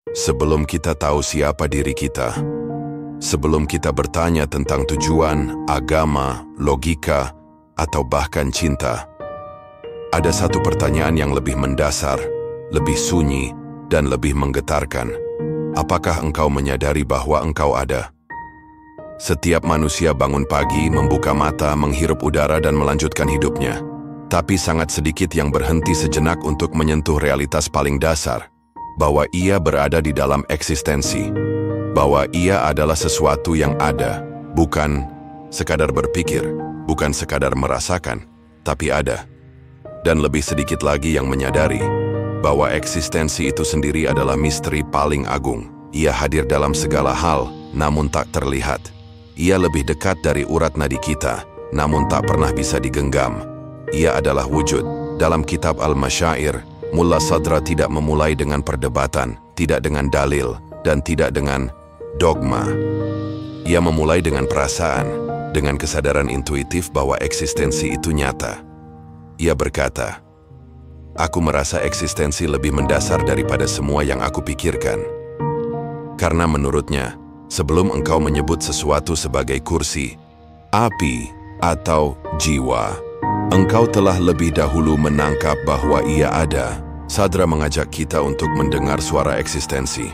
Sebelum kita tahu siapa diri kita, sebelum kita bertanya tentang tujuan, agama, logika, atau bahkan cinta, ada satu pertanyaan yang lebih mendasar, lebih sunyi, dan lebih menggetarkan. Apakah engkau menyadari bahwa engkau ada? Setiap manusia bangun pagi, membuka mata, menghirup udara, dan melanjutkan hidupnya. Tapi sangat sedikit yang berhenti sejenak untuk menyentuh realitas paling dasar, bahwa ia berada di dalam eksistensi, bahwa ia adalah sesuatu yang ada, bukan sekadar berpikir, bukan sekadar merasakan, tapi ada. Dan lebih sedikit lagi yang menyadari bahwa eksistensi itu sendiri adalah misteri paling agung. Ia hadir dalam segala hal, namun tak terlihat. Ia lebih dekat dari urat nadi kita, namun tak pernah bisa digenggam. Ia adalah wujud. Dalam kitab Al-Masyair, Mulla Sadra tidak memulai dengan perdebatan, tidak dengan dalil, dan tidak dengan dogma. Ia memulai dengan perasaan, dengan kesadaran intuitif bahwa eksistensi itu nyata. Ia berkata, "Aku merasa eksistensi lebih mendasar daripada semua yang aku pikirkan." Karena menurutnya, sebelum engkau menyebut sesuatu sebagai kursi, api, atau jiwa, engkau telah lebih dahulu menangkap bahwa ia ada. Sadra mengajak kita untuk mendengar suara eksistensi.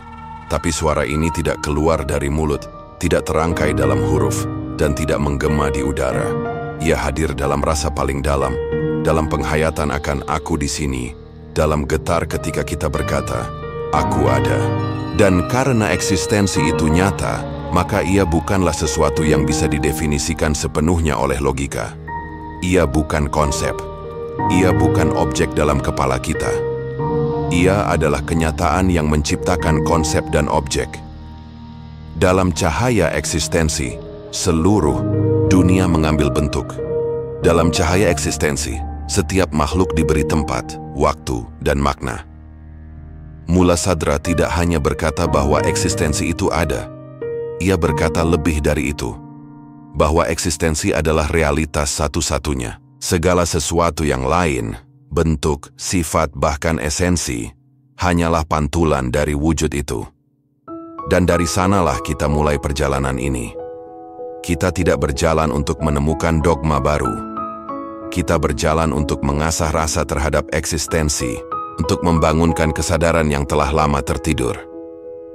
Tapi suara ini tidak keluar dari mulut, tidak terangkai dalam huruf, dan tidak menggema di udara. Ia hadir dalam rasa paling dalam penghayatan akan aku di sini, dalam getar ketika kita berkata, "Aku ada." Dan karena eksistensi itu nyata, maka ia bukanlah sesuatu yang bisa didefinisikan sepenuhnya oleh logika. Ia bukan konsep. Ia bukan objek dalam kepala kita. Ia adalah kenyataan yang menciptakan konsep dan objek. Dalam cahaya eksistensi, seluruh dunia mengambil bentuk. Dalam cahaya eksistensi, setiap makhluk diberi tempat, waktu, dan makna. Mulla Sadra tidak hanya berkata bahwa eksistensi itu ada. Ia berkata lebih dari itu, bahwa eksistensi adalah realitas satu-satunya. Segala sesuatu yang lain, bentuk, sifat, bahkan esensi, hanyalah pantulan dari wujud itu. Dan dari sanalah kita mulai perjalanan ini. Kita tidak berjalan untuk menemukan dogma baru. Kita berjalan untuk mengasah rasa terhadap eksistensi, untuk membangunkan kesadaran yang telah lama tertidur.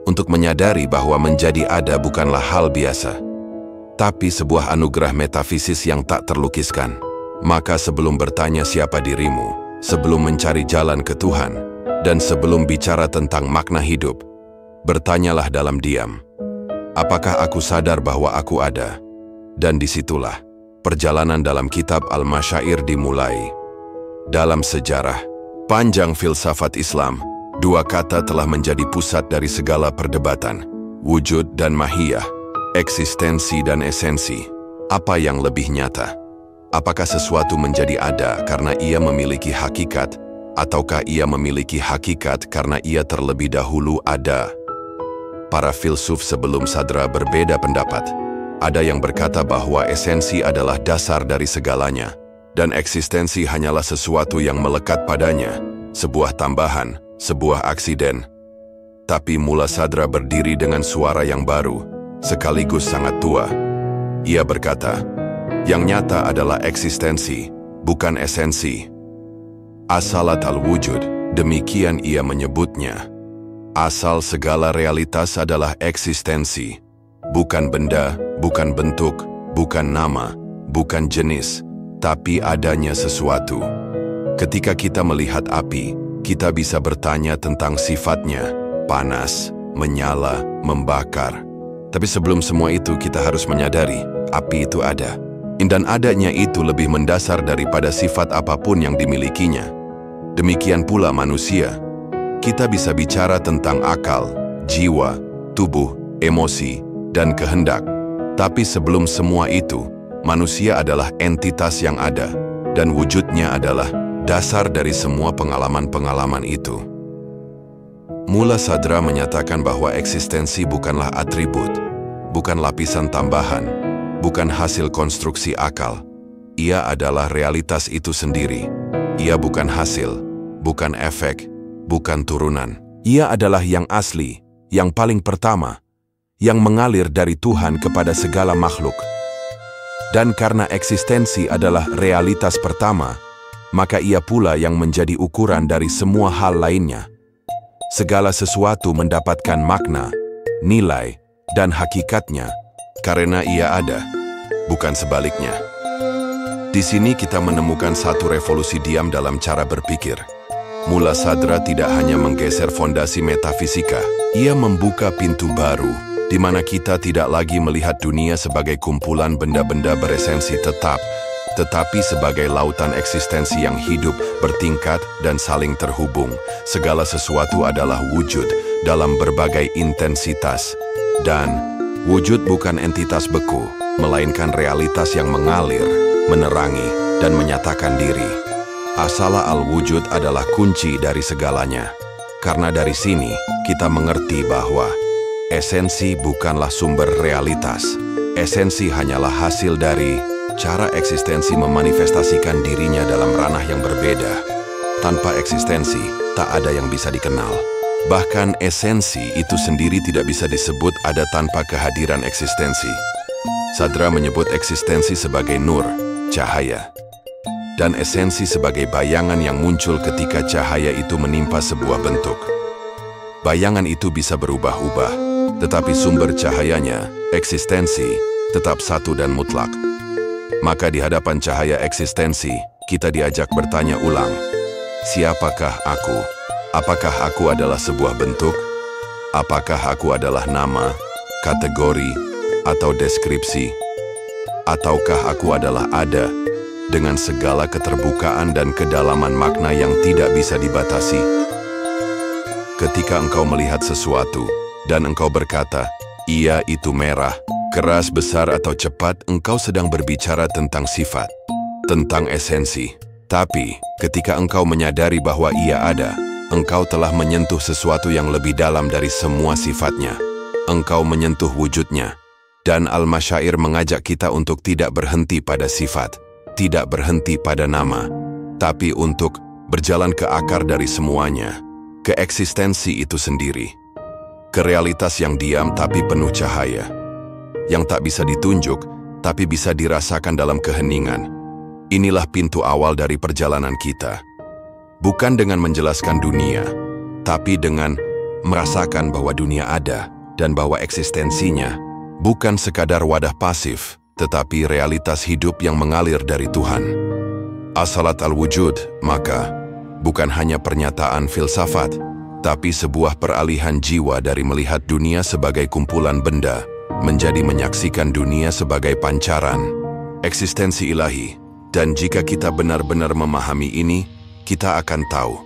Untuk menyadari bahwa menjadi ada bukanlah hal biasa, tapi sebuah anugerah metafisis yang tak terlukiskan. Maka sebelum bertanya siapa dirimu, sebelum mencari jalan ke Tuhan, dan sebelum bicara tentang makna hidup, bertanyalah dalam diam, apakah aku sadar bahwa aku ada? Dan disitulah perjalanan dalam kitab Al-Masyair dimulai. Dalam sejarah panjang filsafat Islam, dua kata telah menjadi pusat dari segala perdebatan, wujud dan mahiyah, eksistensi dan esensi. Apa yang lebih nyata? Apakah sesuatu menjadi ada karena ia memiliki hakikat, ataukah ia memiliki hakikat karena ia terlebih dahulu ada? Para filsuf sebelum Sadra berbeda pendapat. Ada yang berkata bahwa esensi adalah dasar dari segalanya, dan eksistensi hanyalah sesuatu yang melekat padanya, sebuah tambahan, sebuah aksiden. Tapi Mulla Sadra berdiri dengan suara yang baru, sekaligus sangat tua. Ia berkata, yang nyata adalah eksistensi, bukan esensi. Asalat al-wujud, demikian ia menyebutnya. Asal segala realitas adalah eksistensi, bukan benda, bukan bentuk, bukan nama, bukan jenis, tapi adanya sesuatu. Ketika kita melihat api, kita bisa bertanya tentang sifatnya, panas, menyala, membakar. Tapi sebelum semua itu kita harus menyadari, api itu ada. Dan adanya itu lebih mendasar daripada sifat apapun yang dimilikinya. Demikian pula manusia. Kita bisa bicara tentang akal, jiwa, tubuh, emosi, dan kehendak. Tapi sebelum semua itu, manusia adalah entitas yang ada, dan wujudnya adalah dasar dari semua pengalaman-pengalaman itu. Mulla Sadra menyatakan bahwa eksistensi bukanlah atribut, bukan lapisan tambahan, bukan hasil konstruksi akal. Ia adalah realitas itu sendiri. Ia bukan hasil, bukan efek, bukan turunan. Ia adalah yang asli, yang paling pertama, yang mengalir dari Tuhan kepada segala makhluk. Dan karena eksistensi adalah realitas pertama, maka ia pula yang menjadi ukuran dari semua hal lainnya. Segala sesuatu mendapatkan makna, nilai, dan hakikatnya karena ia ada, bukan sebaliknya. Di sini kita menemukan satu revolusi diam dalam cara berpikir. Mula Sadra tidak hanya menggeser fondasi metafisika, ia membuka pintu baru, di mana kita tidak lagi melihat dunia sebagai kumpulan benda-benda beresensi tetap, tetapi sebagai lautan eksistensi yang hidup, bertingkat, dan saling terhubung. Segala sesuatu adalah wujud dalam berbagai intensitas, dan wujud bukan entitas beku, melainkan realitas yang mengalir, menerangi, dan menyatakan diri. Asala al-wujud adalah kunci dari segalanya. Karena dari sini, kita mengerti bahwa esensi bukanlah sumber realitas. Esensi hanyalah hasil dari cara eksistensi memanifestasikan dirinya dalam ranah yang berbeda. Tanpa eksistensi, tak ada yang bisa dikenal. Bahkan esensi itu sendiri tidak bisa disebut ada tanpa kehadiran eksistensi. Sadra menyebut eksistensi sebagai nur, cahaya, dan esensi sebagai bayangan yang muncul ketika cahaya itu menimpa sebuah bentuk. Bayangan itu bisa berubah-ubah, tetapi sumber cahayanya, eksistensi, tetap satu dan mutlak. Maka di hadapan cahaya eksistensi, kita diajak bertanya ulang, siapakah aku? Apakah aku adalah sebuah bentuk? Apakah aku adalah nama, kategori, atau deskripsi? Ataukah aku adalah ada, dengan segala keterbukaan dan kedalaman makna yang tidak bisa dibatasi? Ketika engkau melihat sesuatu, dan engkau berkata, ia itu merah, keras, besar, atau cepat, engkau sedang berbicara tentang sifat, tentang esensi. Tapi, ketika engkau menyadari bahwa ia ada, engkau telah menyentuh sesuatu yang lebih dalam dari semua sifatnya. Engkau menyentuh wujudnya. Dan Al-Masyair mengajak kita untuk tidak berhenti pada sifat, tidak berhenti pada nama, tapi untuk berjalan ke akar dari semuanya, ke eksistensi itu sendiri. Ke realitas yang diam tapi penuh cahaya, yang tak bisa ditunjuk tapi bisa dirasakan dalam keheningan. Inilah pintu awal dari perjalanan kita. Bukan dengan menjelaskan dunia, tapi dengan merasakan bahwa dunia ada dan bahwa eksistensinya bukan sekadar wadah pasif, tetapi realitas hidup yang mengalir dari Tuhan. Asalat al-wujud, maka, bukan hanya pernyataan filsafat, tapi sebuah peralihan jiwa dari melihat dunia sebagai kumpulan benda, menjadi menyaksikan dunia sebagai pancaran, eksistensi ilahi. Dan jika kita benar-benar memahami ini, kita akan tahu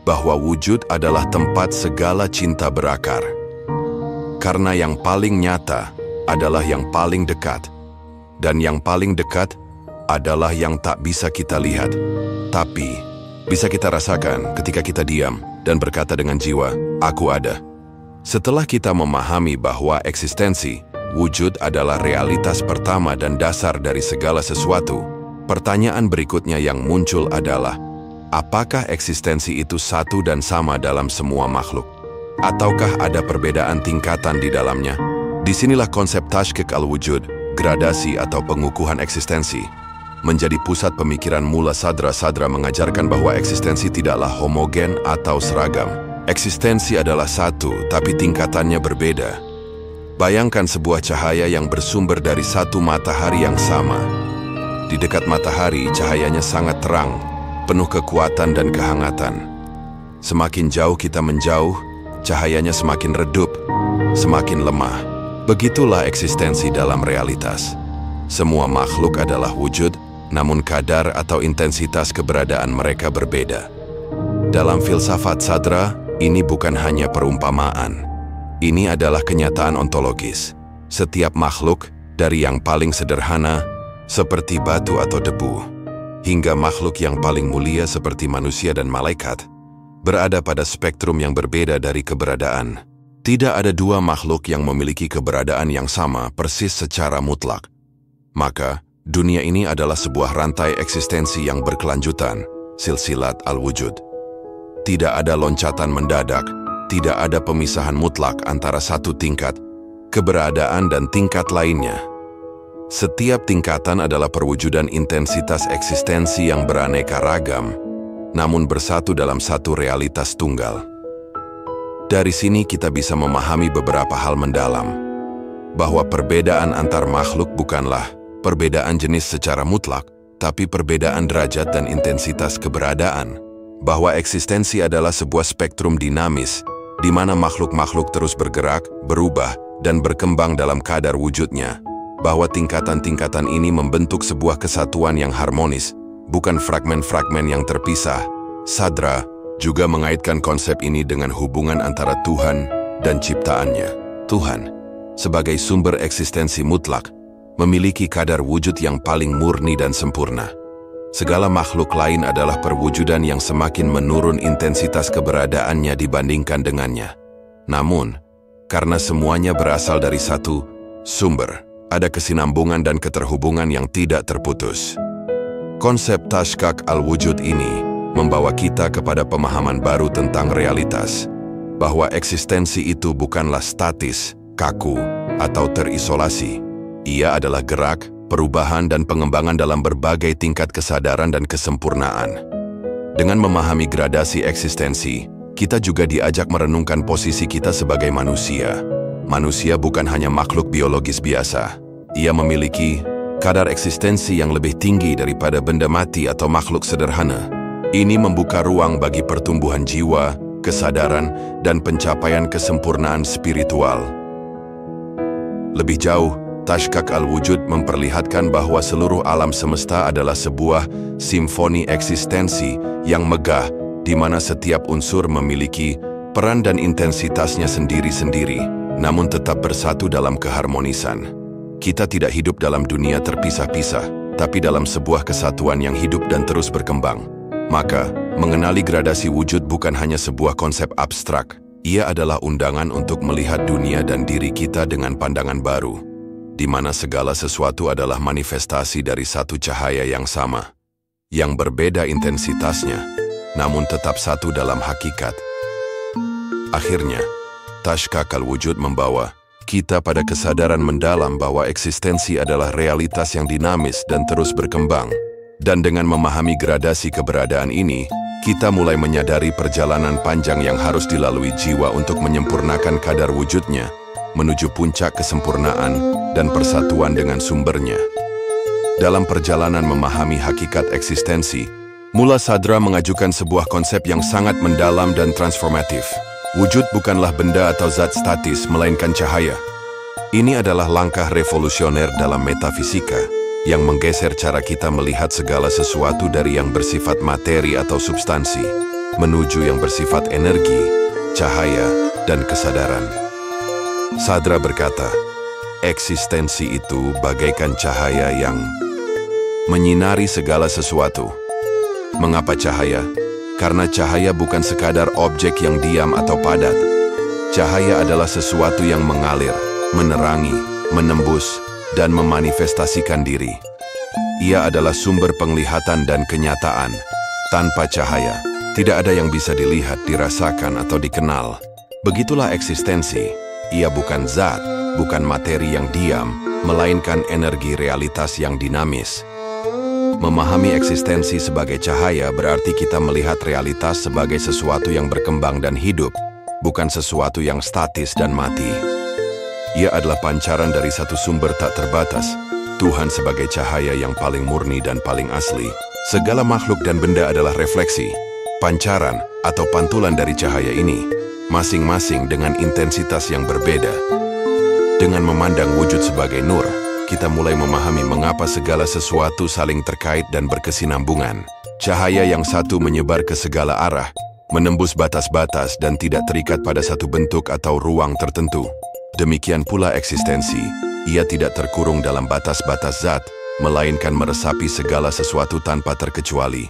bahwa wujud adalah tempat segala cinta berakar. Karena yang paling nyata adalah yang paling dekat, dan yang paling dekat adalah yang tak bisa kita lihat, tapi bisa kita rasakan ketika kita diam dan berkata dengan jiwa, aku ada. Setelah kita memahami bahwa eksistensi, wujud adalah realitas pertama dan dasar dari segala sesuatu, pertanyaan berikutnya yang muncul adalah, apakah eksistensi itu satu dan sama dalam semua makhluk? Ataukah ada perbedaan tingkatan di dalamnya? Disinilah konsep tashkik al-wujud, gradasi atau pengukuhan eksistensi, menjadi pusat pemikiran Mula Sadra. Sadra mengajarkan bahwa eksistensi tidaklah homogen atau seragam. Eksistensi adalah satu, tapi tingkatannya berbeda. Bayangkan sebuah cahaya yang bersumber dari satu matahari yang sama. Di dekat matahari, cahayanya sangat terang, penuh kekuatan dan kehangatan. Semakin jauh kita menjauh, cahayanya semakin redup, semakin lemah. Begitulah eksistensi dalam realitas. Semua makhluk adalah wujud, namun kadar atau intensitas keberadaan mereka berbeda. Dalam filsafat Sadra, ini bukan hanya perumpamaan. Ini adalah kenyataan ontologis. Setiap makhluk, dari yang paling sederhana, seperti batu atau debu, hingga makhluk yang paling mulia seperti manusia dan malaikat, berada pada spektrum yang berbeda dari keberadaan. Tidak ada dua makhluk yang memiliki keberadaan yang sama persis secara mutlak. Maka, dunia ini adalah sebuah rantai eksistensi yang berkelanjutan, silsilat al-wujud. Tidak ada loncatan mendadak, tidak ada pemisahan mutlak antara satu tingkat keberadaan dan tingkat lainnya. Setiap tingkatan adalah perwujudan intensitas eksistensi yang beraneka ragam, namun bersatu dalam satu realitas tunggal. Dari sini kita bisa memahami beberapa hal mendalam, bahwa perbedaan antar makhluk bukanlah perbedaan jenis secara mutlak, tapi perbedaan derajat dan intensitas keberadaan. Bahwa eksistensi adalah sebuah spektrum dinamis, di mana makhluk-makhluk terus bergerak, berubah, dan berkembang dalam kadar wujudnya. Bahwa tingkatan-tingkatan ini membentuk sebuah kesatuan yang harmonis, bukan fragmen-fragmen yang terpisah. Sadra juga mengaitkan konsep ini dengan hubungan antara Tuhan dan ciptaannya. Tuhan, sebagai sumber eksistensi mutlak, memiliki kadar wujud yang paling murni dan sempurna. Segala makhluk lain adalah perwujudan yang semakin menurun intensitas keberadaannya dibandingkan dengannya. Namun, karena semuanya berasal dari satu sumber, ada kesinambungan dan keterhubungan yang tidak terputus. Konsep Tashkak al-Wujud ini membawa kita kepada pemahaman baru tentang realitas, bahwa eksistensi itu bukanlah statis, kaku, atau terisolasi. Ia adalah gerak, perubahan, dan pengembangan dalam berbagai tingkat kesadaran dan kesempurnaan. Dengan memahami gradasi eksistensi, kita juga diajak merenungkan posisi kita sebagai manusia. Manusia bukan hanya makhluk biologis biasa. Ia memiliki kadar eksistensi yang lebih tinggi daripada benda mati atau makhluk sederhana. Ini membuka ruang bagi pertumbuhan jiwa, kesadaran, dan pencapaian kesempurnaan spiritual. Lebih jauh, Tashkak al-Wujud memperlihatkan bahwa seluruh alam semesta adalah sebuah simfoni eksistensi yang megah, di mana setiap unsur memiliki peran dan intensitasnya sendiri-sendiri, namun tetap bersatu dalam keharmonisan. Kita tidak hidup dalam dunia terpisah-pisah, tapi dalam sebuah kesatuan yang hidup dan terus berkembang. Maka, mengenali gradasi wujud bukan hanya sebuah konsep abstrak. Ia adalah undangan untuk melihat dunia dan diri kita dengan pandangan baru, di mana segala sesuatu adalah manifestasi dari satu cahaya yang sama, yang berbeda intensitasnya, namun tetap satu dalam hakikat. Akhirnya, Tashkak al-Wujud membawa kita pada kesadaran mendalam bahwa eksistensi adalah realitas yang dinamis dan terus berkembang. Dan dengan memahami gradasi keberadaan ini, kita mulai menyadari perjalanan panjang yang harus dilalui jiwa untuk menyempurnakan kadar wujudnya, menuju puncak kesempurnaan dan persatuan dengan sumbernya. Dalam perjalanan memahami hakikat eksistensi, Mula Sadra mengajukan sebuah konsep yang sangat mendalam dan transformatif. Wujud bukanlah benda atau zat statis, melainkan cahaya. Ini adalah langkah revolusioner dalam metafisika, yang menggeser cara kita melihat segala sesuatu dari yang bersifat materi atau substansi, menuju yang bersifat energi, cahaya, dan kesadaran. Sadra berkata, eksistensi itu bagaikan cahaya yang menyinari segala sesuatu. Mengapa cahaya? Karena cahaya bukan sekadar objek yang diam atau padat. Cahaya adalah sesuatu yang mengalir, menerangi, menembus, dan memanifestasikan diri. Ia adalah sumber penglihatan dan kenyataan. Tanpa cahaya, tidak ada yang bisa dilihat, dirasakan, atau dikenal. Begitulah eksistensi. Ia bukan zat, bukan materi yang diam, melainkan energi realitas yang dinamis. Memahami eksistensi sebagai cahaya berarti kita melihat realitas sebagai sesuatu yang berkembang dan hidup, bukan sesuatu yang statis dan mati. Ia adalah pancaran dari satu sumber tak terbatas, Tuhan sebagai cahaya yang paling murni dan paling asli. Segala makhluk dan benda adalah refleksi, pancaran, atau pantulan dari cahaya ini, masing-masing dengan intensitas yang berbeda. Dengan memandang wujud sebagai nur, kita mulai memahami mengapa segala sesuatu saling terkait dan berkesinambungan. Cahaya yang satu menyebar ke segala arah, menembus batas-batas dan tidak terikat pada satu bentuk atau ruang tertentu. Demikian pula eksistensi, ia tidak terkurung dalam batas-batas zat, melainkan meresapi segala sesuatu tanpa terkecuali.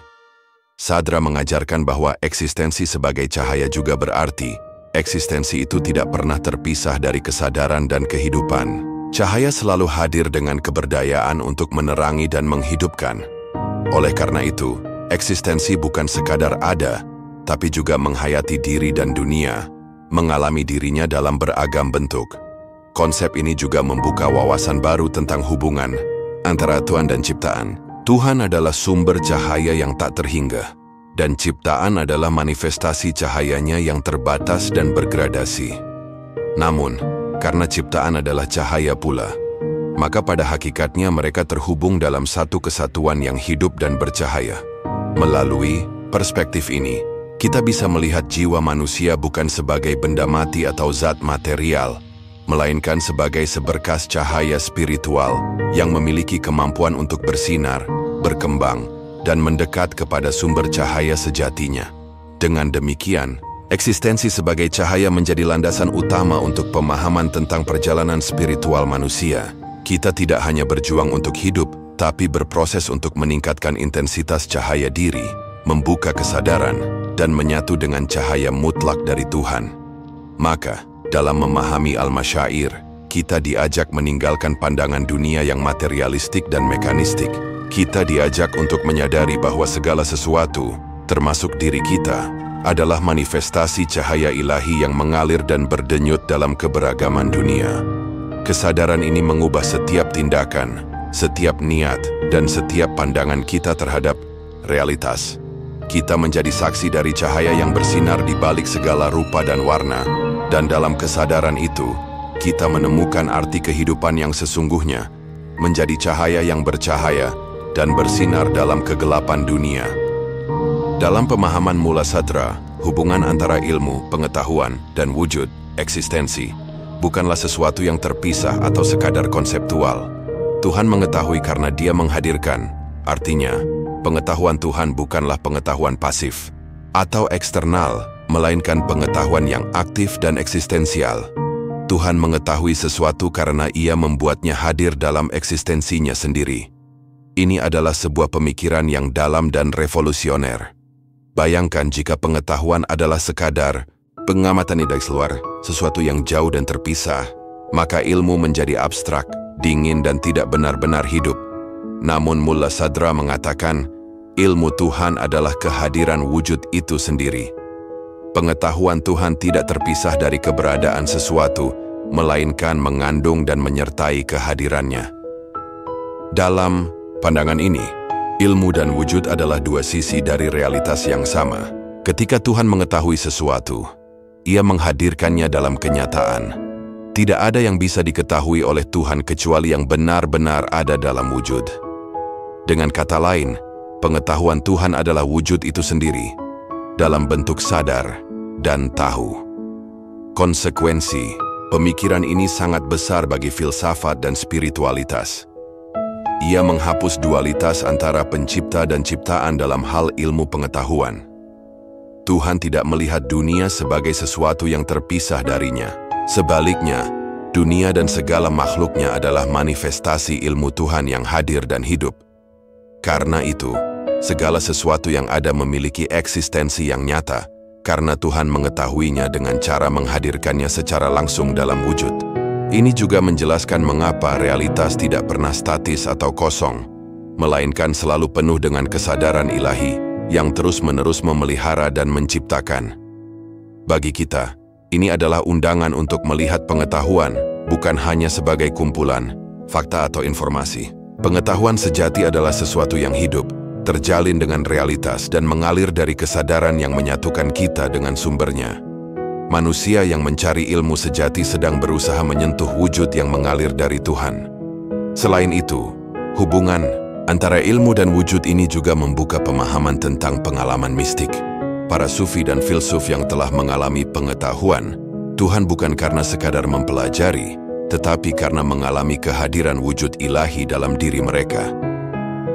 Sadra mengajarkan bahwa eksistensi sebagai cahaya juga berarti, eksistensi itu tidak pernah terpisah dari kesadaran dan kehidupan. Cahaya selalu hadir dengan keberdayaan untuk menerangi dan menghidupkan. Oleh karena itu, eksistensi bukan sekadar ada, tapi juga menghayati diri dan dunia, mengalami dirinya dalam beragam bentuk. Konsep ini juga membuka wawasan baru tentang hubungan antara Tuhan dan ciptaan. Tuhan adalah sumber cahaya yang tak terhingga, dan ciptaan adalah manifestasi cahayanya yang terbatas dan bergradasi. Namun, karena ciptaan adalah cahaya pula, maka pada hakikatnya mereka terhubung dalam satu kesatuan yang hidup dan bercahaya. Melalui perspektif ini, kita bisa melihat jiwa manusia bukan sebagai benda mati atau zat material, melainkan sebagai seberkas cahaya spiritual yang memiliki kemampuan untuk bersinar, berkembang, dan mendekat kepada sumber cahaya sejatinya. Dengan demikian, eksistensi sebagai cahaya menjadi landasan utama untuk pemahaman tentang perjalanan spiritual manusia. Kita tidak hanya berjuang untuk hidup, tapi berproses untuk meningkatkan intensitas cahaya diri, membuka kesadaran, dan menyatu dengan cahaya mutlak dari Tuhan. Maka, dalam memahami al-masyair, kita diajak meninggalkan pandangan dunia yang materialistik dan mekanistik. Kita diajak untuk menyadari bahwa segala sesuatu, termasuk diri kita, adalah manifestasi cahaya ilahi yang mengalir dan berdenyut dalam keberagaman dunia. Kesadaran ini mengubah setiap tindakan, setiap niat, dan setiap pandangan kita terhadap realitas. Kita menjadi saksi dari cahaya yang bersinar di balik segala rupa dan warna, dan dalam kesadaran itu, kita menemukan arti kehidupan yang sesungguhnya, menjadi cahaya yang bercahaya dan bersinar dalam kegelapan dunia. Dalam pemahaman Mula Sadra, hubungan antara ilmu, pengetahuan, dan wujud, eksistensi, bukanlah sesuatu yang terpisah atau sekadar konseptual. Tuhan mengetahui karena Dia menghadirkan, artinya, pengetahuan Tuhan bukanlah pengetahuan pasif atau eksternal, melainkan pengetahuan yang aktif dan eksistensial. Tuhan mengetahui sesuatu karena Ia membuatnya hadir dalam eksistensinya sendiri. Ini adalah sebuah pemikiran yang dalam dan revolusioner. Bayangkan jika pengetahuan adalah sekadar pengamatan dari luar, sesuatu yang jauh dan terpisah, maka ilmu menjadi abstrak, dingin dan tidak benar-benar hidup. Namun Mula Sadra mengatakan, ilmu Tuhan adalah kehadiran wujud itu sendiri. Pengetahuan Tuhan tidak terpisah dari keberadaan sesuatu, melainkan mengandung dan menyertai kehadirannya. Dalam pandangan ini, ilmu dan wujud adalah dua sisi dari realitas yang sama. Ketika Tuhan mengetahui sesuatu, Ia menghadirkannya dalam kenyataan. Tidak ada yang bisa diketahui oleh Tuhan kecuali yang benar-benar ada dalam wujud. Dengan kata lain, pengetahuan Tuhan adalah wujud itu sendiri, dalam bentuk sadar dan tahu. Konsekuensi, pemikiran ini sangat besar bagi filsafat dan spiritualitas. Ia menghapus dualitas antara pencipta dan ciptaan dalam hal ilmu pengetahuan. Tuhan tidak melihat dunia sebagai sesuatu yang terpisah darinya. Sebaliknya, dunia dan segala makhluknya adalah manifestasi ilmu Tuhan yang hadir dan hidup. Karena itu, segala sesuatu yang ada memiliki eksistensi yang nyata, karena Tuhan mengetahuinya dengan cara menghadirkannya secara langsung dalam wujud. Ini juga menjelaskan mengapa realitas tidak pernah statis atau kosong, melainkan selalu penuh dengan kesadaran ilahi yang terus-menerus memelihara dan menciptakan. Bagi kita, ini adalah undangan untuk melihat pengetahuan bukan hanya sebagai kumpulan fakta atau informasi. Pengetahuan sejati adalah sesuatu yang hidup, terjalin dengan realitas dan mengalir dari kesadaran yang menyatukan kita dengan sumbernya. Manusia yang mencari ilmu sejati sedang berusaha menyentuh wujud yang mengalir dari Tuhan. Selain itu, hubungan antara ilmu dan wujud ini juga membuka pemahaman tentang pengalaman mistik. Para sufi dan filsuf yang telah mengalami pengetahuan Tuhan bukan karena sekadar mempelajari, tetapi karena mengalami kehadiran wujud ilahi dalam diri mereka.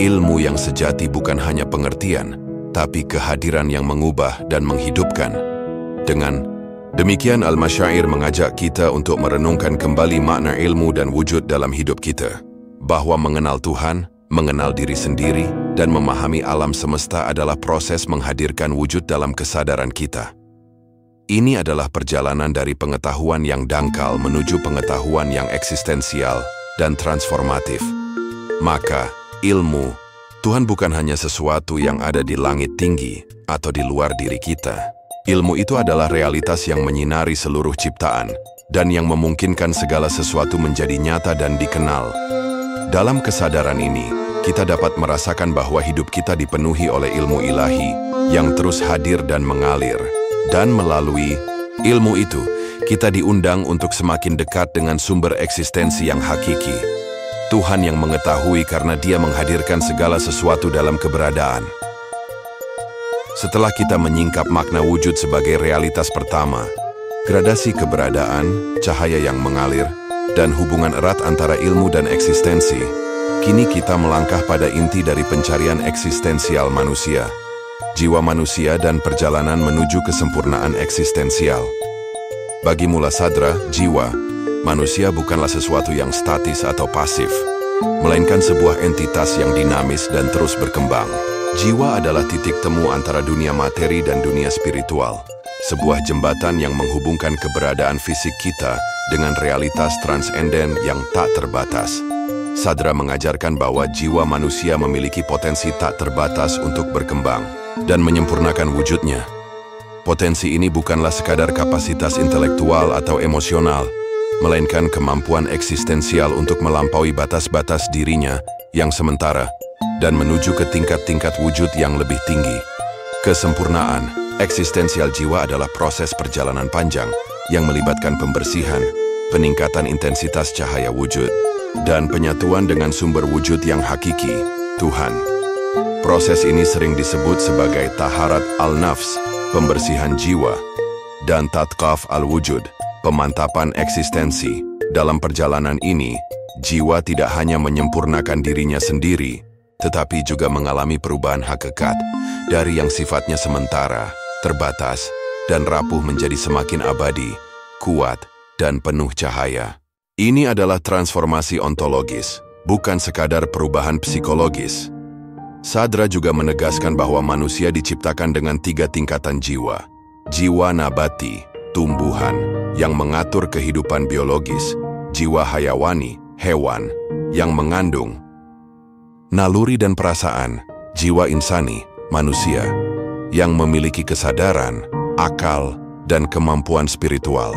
Ilmu yang sejati bukan hanya pengertian, tapi kehadiran yang mengubah dan menghidupkan. Dengan demikian, al-masyair mengajak kita untuk merenungkan kembali makna ilmu dan wujud dalam hidup kita. Bahwa mengenal Tuhan, mengenal diri sendiri, dan memahami alam semesta adalah proses menghadirkan wujud dalam kesadaran kita. Ini adalah perjalanan dari pengetahuan yang dangkal menuju pengetahuan yang eksistensial dan transformatif. Maka, ilmu Tuhan bukan hanya sesuatu yang ada di langit tinggi atau di luar diri kita. Ilmu itu adalah realitas yang menyinari seluruh ciptaan dan yang memungkinkan segala sesuatu menjadi nyata dan dikenal. Dalam kesadaran ini, kita dapat merasakan bahwa hidup kita dipenuhi oleh ilmu ilahi yang terus hadir dan mengalir. Dan melalui ilmu itu, kita diundang untuk semakin dekat dengan sumber eksistensi yang hakiki. Tuhan yang mengetahui karena Dia menghadirkan segala sesuatu dalam keberadaan. Setelah kita menyingkap makna wujud sebagai realitas pertama, gradasi keberadaan, cahaya yang mengalir, dan hubungan erat antara ilmu dan eksistensi, kini kita melangkah pada inti dari pencarian eksistensial manusia, jiwa manusia dan perjalanan menuju kesempurnaan eksistensial. Bagi Mula Sadra, jiwa, manusia bukanlah sesuatu yang statis atau pasif, melainkan sebuah entitas yang dinamis dan terus berkembang. Jiwa adalah titik temu antara dunia materi dan dunia spiritual, sebuah jembatan yang menghubungkan keberadaan fisik kita dengan realitas transenden yang tak terbatas. Sadra mengajarkan bahwa jiwa manusia memiliki potensi tak terbatas untuk berkembang dan menyempurnakan wujudnya. Potensi ini bukanlah sekadar kapasitas intelektual atau emosional, melainkan kemampuan eksistensial untuk melampaui batas-batas dirinya yang sementara dan menuju ke tingkat-tingkat wujud yang lebih tinggi. Kesempurnaan eksistensial jiwa adalah proses perjalanan panjang yang melibatkan pembersihan, peningkatan intensitas cahaya wujud, dan penyatuan dengan sumber wujud yang hakiki, Tuhan. Proses ini sering disebut sebagai taharat al-nafs, pembersihan jiwa, dan tatkaf al-wujud, pemantapan eksistensi. Dalam perjalanan ini, jiwa tidak hanya menyempurnakan dirinya sendiri, tetapi juga mengalami perubahan hakikat dari yang sifatnya sementara, terbatas, dan rapuh menjadi semakin abadi, kuat, dan penuh cahaya. Ini adalah transformasi ontologis, bukan sekadar perubahan psikologis. Sadra juga menegaskan bahwa manusia diciptakan dengan 3 tingkatan jiwa. Jiwa nabati, tumbuhan, yang mengatur kehidupan biologis. Jiwa hayawani, hewan, yang mengandung naluri dan perasaan. Jiwa insani, manusia, yang memiliki kesadaran, akal, dan kemampuan spiritual.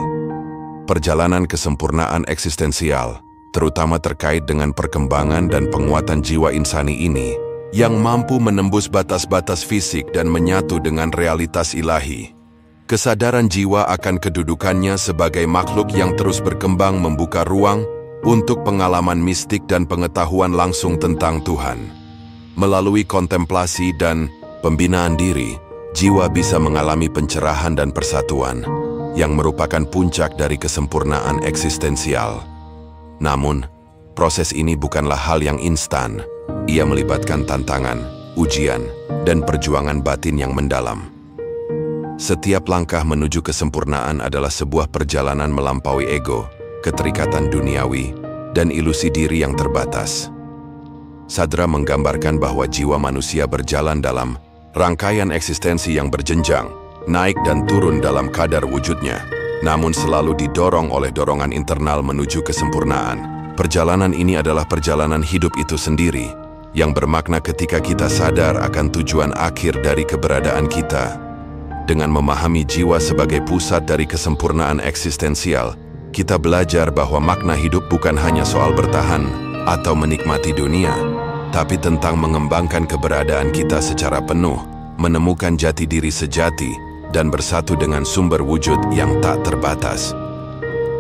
Perjalanan kesempurnaan eksistensial, terutama terkait dengan perkembangan dan penguatan jiwa insani ini, yang mampu menembus batas-batas fisik dan menyatu dengan realitas ilahi. Kesadaran jiwa akan kedudukannya sebagai makhluk yang terus berkembang membuka ruang untuk pengalaman mistik dan pengetahuan langsung tentang Tuhan. Melalui kontemplasi dan pembinaan diri, jiwa bisa mengalami pencerahan dan persatuan, yang merupakan puncak dari kesempurnaan eksistensial. Namun, proses ini bukanlah hal yang instan. Ia melibatkan tantangan, ujian, dan perjuangan batin yang mendalam. Setiap langkah menuju kesempurnaan adalah sebuah perjalanan melampaui ego, keterikatan duniawi, dan ilusi diri yang terbatas. Sadra menggambarkan bahwa jiwa manusia berjalan dalam rangkaian eksistensi yang berjenjang, naik dan turun dalam kadar wujudnya, namun selalu didorong oleh dorongan internal menuju kesempurnaan. Perjalanan ini adalah perjalanan hidup itu sendiri, yang bermakna ketika kita sadar akan tujuan akhir dari keberadaan kita. Dengan memahami jiwa sebagai pusat dari kesempurnaan eksistensial, kita belajar bahwa makna hidup bukan hanya soal bertahan atau menikmati dunia, tapi tentang mengembangkan keberadaan kita secara penuh, menemukan jati diri sejati, dan bersatu dengan sumber wujud yang tak terbatas.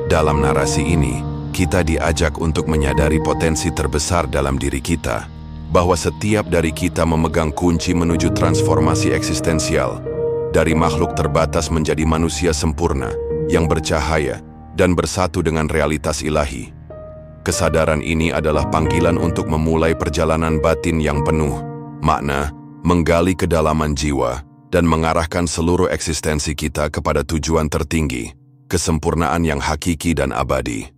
Dalam narasi ini, kita diajak untuk menyadari potensi terbesar dalam diri kita, bahwa setiap dari kita memegang kunci menuju transformasi eksistensial, dari makhluk terbatas menjadi manusia sempurna, yang bercahaya, dan bersatu dengan realitas ilahi. Kesadaran ini adalah panggilan untuk memulai perjalanan batin yang penuh makna, menggali kedalaman jiwa, dan mengarahkan seluruh eksistensi kita kepada tujuan tertinggi, kesempurnaan yang hakiki dan abadi.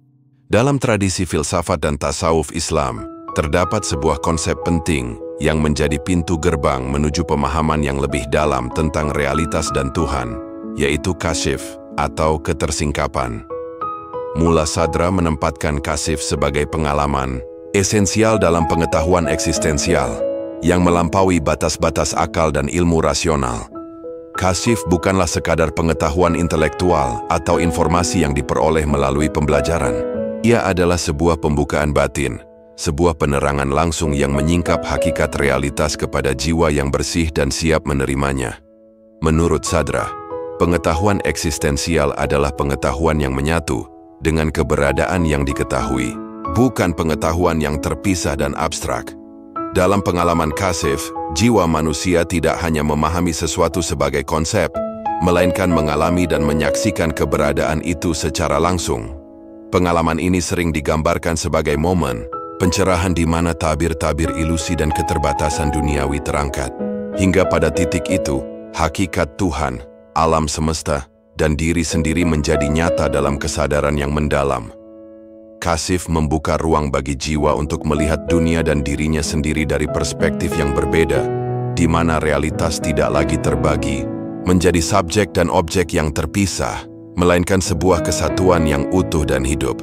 Dalam tradisi filsafat dan tasawuf Islam, terdapat sebuah konsep penting yang menjadi pintu gerbang menuju pemahaman yang lebih dalam tentang realitas dan Tuhan, yaitu kasyif atau ketersingkapan. Mula Sadra menempatkan kasyif sebagai pengalaman esensial dalam pengetahuan eksistensial yang melampaui batas-batas akal dan ilmu rasional. Kasyif bukanlah sekadar pengetahuan intelektual atau informasi yang diperoleh melalui pembelajaran. Ia adalah sebuah pembukaan batin, sebuah penerangan langsung yang menyingkap hakikat realitas kepada jiwa yang bersih dan siap menerimanya. Menurut Sadra, pengetahuan eksistensial adalah pengetahuan yang menyatu dengan keberadaan yang diketahui, bukan pengetahuan yang terpisah dan abstrak. Dalam pengalaman Kasyif, jiwa manusia tidak hanya memahami sesuatu sebagai konsep, melainkan mengalami dan menyaksikan keberadaan itu secara langsung. Pengalaman ini sering digambarkan sebagai momen pencerahan di mana tabir-tabir ilusi dan keterbatasan duniawi terangkat. Hingga pada titik itu, hakikat Tuhan, alam semesta, dan diri sendiri menjadi nyata dalam kesadaran yang mendalam. Kasyif membuka ruang bagi jiwa untuk melihat dunia dan dirinya sendiri dari perspektif yang berbeda, di mana realitas tidak lagi terbagi menjadi subjek dan objek yang terpisah, melainkan sebuah kesatuan yang utuh dan hidup.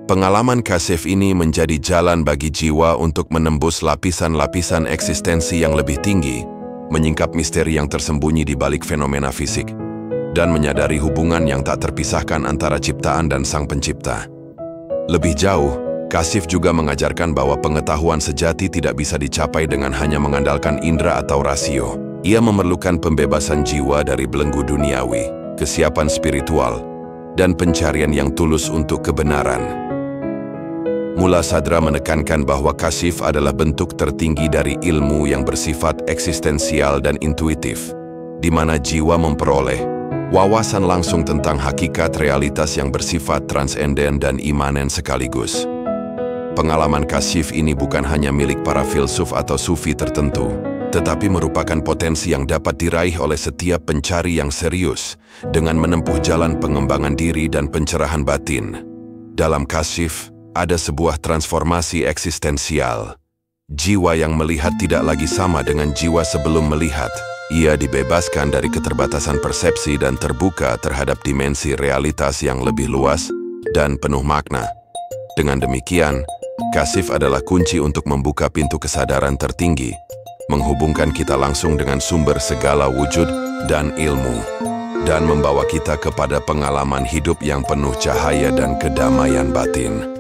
Pengalaman Kasyif ini menjadi jalan bagi jiwa untuk menembus lapisan-lapisan eksistensi yang lebih tinggi, menyingkap misteri yang tersembunyi di balik fenomena fisik, dan menyadari hubungan yang tak terpisahkan antara ciptaan dan Sang Pencipta. Lebih jauh, Kasyif juga mengajarkan bahwa pengetahuan sejati tidak bisa dicapai dengan hanya mengandalkan indera atau rasio. Ia memerlukan pembebasan jiwa dari belenggu duniawi, kesiapan spiritual, dan pencarian yang tulus untuk kebenaran. Mula Sadra menekankan bahwa Kasyif adalah bentuk tertinggi dari ilmu yang bersifat eksistensial dan intuitif, di mana jiwa memperoleh wawasan langsung tentang hakikat realitas yang bersifat transenden dan imanen sekaligus. Pengalaman Kasyif ini bukan hanya milik para filsuf atau sufi tertentu, tetapi merupakan potensi yang dapat diraih oleh setiap pencari yang serius dengan menempuh jalan pengembangan diri dan pencerahan batin. Dalam Kasyif, ada sebuah transformasi eksistensial. Jiwa yang melihat tidak lagi sama dengan jiwa sebelum melihat. Ia dibebaskan dari keterbatasan persepsi dan terbuka terhadap dimensi realitas yang lebih luas dan penuh makna. Dengan demikian, Kasyif adalah kunci untuk membuka pintu kesadaran tertinggi, menghubungkan kita langsung dengan sumber segala wujud dan ilmu, dan membawa kita kepada pengalaman hidup yang penuh cahaya dan kedamaian batin.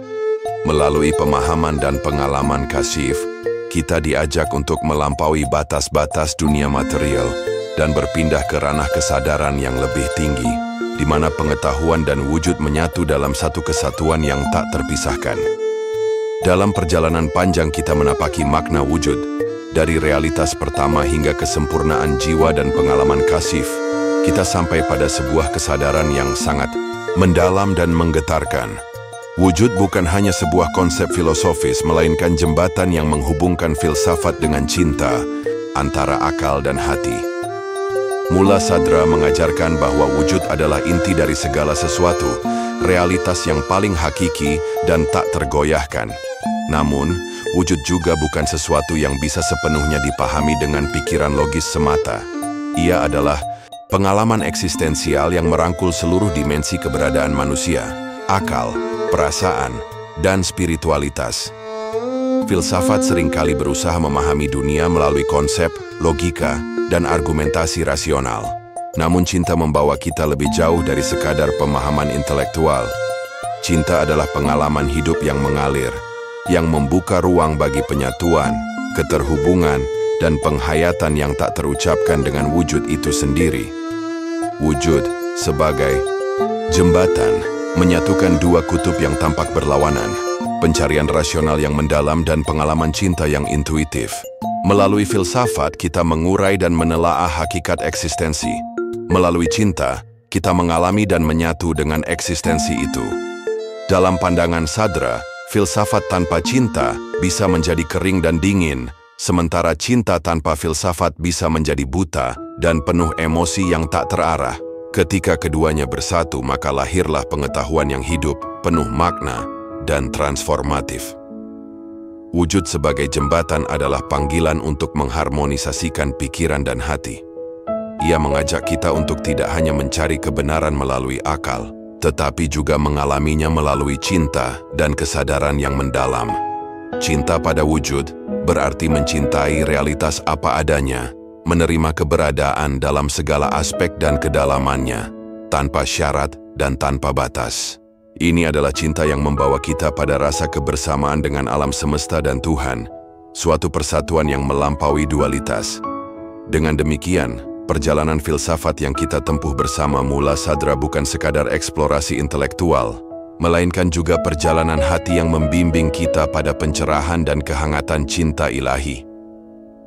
Melalui pemahaman dan pengalaman Kasyif, kita diajak untuk melampaui batas-batas dunia material dan berpindah ke ranah kesadaran yang lebih tinggi, di mana pengetahuan dan wujud menyatu dalam satu kesatuan yang tak terpisahkan. Dalam perjalanan panjang kita menapaki makna wujud, dari realitas pertama hingga kesempurnaan jiwa dan pengalaman Kasyif, kita sampai pada sebuah kesadaran yang sangat mendalam dan menggetarkan. Wujud bukan hanya sebuah konsep filosofis, melainkan jembatan yang menghubungkan filsafat dengan cinta antara akal dan hati. Mula Sadra mengajarkan bahwa wujud adalah inti dari segala sesuatu, realitas yang paling hakiki dan tak tergoyahkan. Namun, wujud juga bukan sesuatu yang bisa sepenuhnya dipahami dengan pikiran logis semata. Ia adalah pengalaman eksistensial yang merangkul seluruh dimensi keberadaan manusia, akal, perasaan, dan spiritualitas. Filsafat seringkali berusaha memahami dunia melalui konsep, logika, dan argumentasi rasional. Namun cinta membawa kita lebih jauh dari sekadar pemahaman intelektual. Cinta adalah pengalaman hidup yang mengalir, yang membuka ruang bagi penyatuan, keterhubungan, dan penghayatan yang tak terucapkan dengan wujud itu sendiri. Wujud sebagai jembatan menyatukan dua kutub yang tampak berlawanan, pencarian rasional yang mendalam dan pengalaman cinta yang intuitif. Melalui filsafat, kita mengurai dan menelaah hakikat eksistensi. Melalui cinta, kita mengalami dan menyatu dengan eksistensi itu. Dalam pandangan Sadra, filsafat tanpa cinta bisa menjadi kering dan dingin, sementara cinta tanpa filsafat bisa menjadi buta dan penuh emosi yang tak terarah. Ketika keduanya bersatu, maka lahirlah pengetahuan yang hidup, penuh makna, dan transformatif. Wujud sebagai jembatan adalah panggilan untuk mengharmonisasikan pikiran dan hati. Ia mengajak kita untuk tidak hanya mencari kebenaran melalui akal, tetapi juga mengalaminya melalui cinta dan kesadaran yang mendalam. Cinta pada wujud berarti mencintai realitas apa adanya, menerima keberadaan dalam segala aspek dan kedalamannya, tanpa syarat dan tanpa batas. Ini adalah cinta yang membawa kita pada rasa kebersamaan dengan alam semesta dan Tuhan, suatu persatuan yang melampaui dualitas. Dengan demikian, perjalanan filsafat yang kita tempuh bersama Mula Sadra bukan sekadar eksplorasi intelektual, melainkan juga perjalanan hati yang membimbing kita pada pencerahan dan kehangatan cinta ilahi.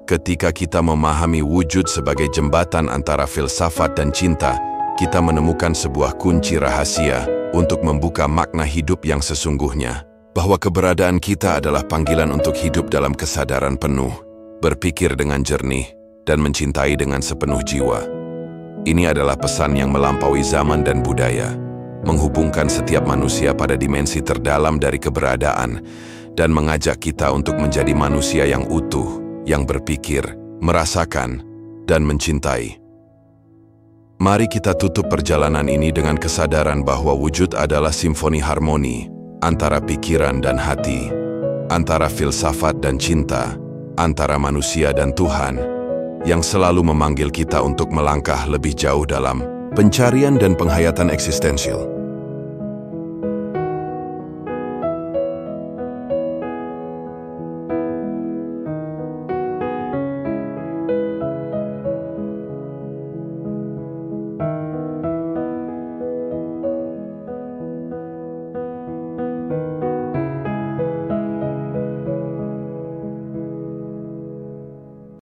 Ketika kita memahami wujud sebagai jembatan antara filsafat dan cinta, kita menemukan sebuah kunci rahasia untuk membuka makna hidup yang sesungguhnya, bahwa keberadaan kita adalah panggilan untuk hidup dalam kesadaran penuh, berpikir dengan jernih, dan mencintai dengan sepenuh jiwa. Ini adalah pesan yang melampaui zaman dan budaya, menghubungkan setiap manusia pada dimensi terdalam dari keberadaan, dan mengajak kita untuk menjadi manusia yang utuh, yang berpikir, merasakan, dan mencintai. Mari kita tutup perjalanan ini dengan kesadaran bahwa wujud adalah simfoni harmoni antara pikiran dan hati, antara filsafat dan cinta, antara manusia dan Tuhan, yang selalu memanggil kita untuk melangkah lebih jauh dalam pencarian dan penghayatan eksistensial.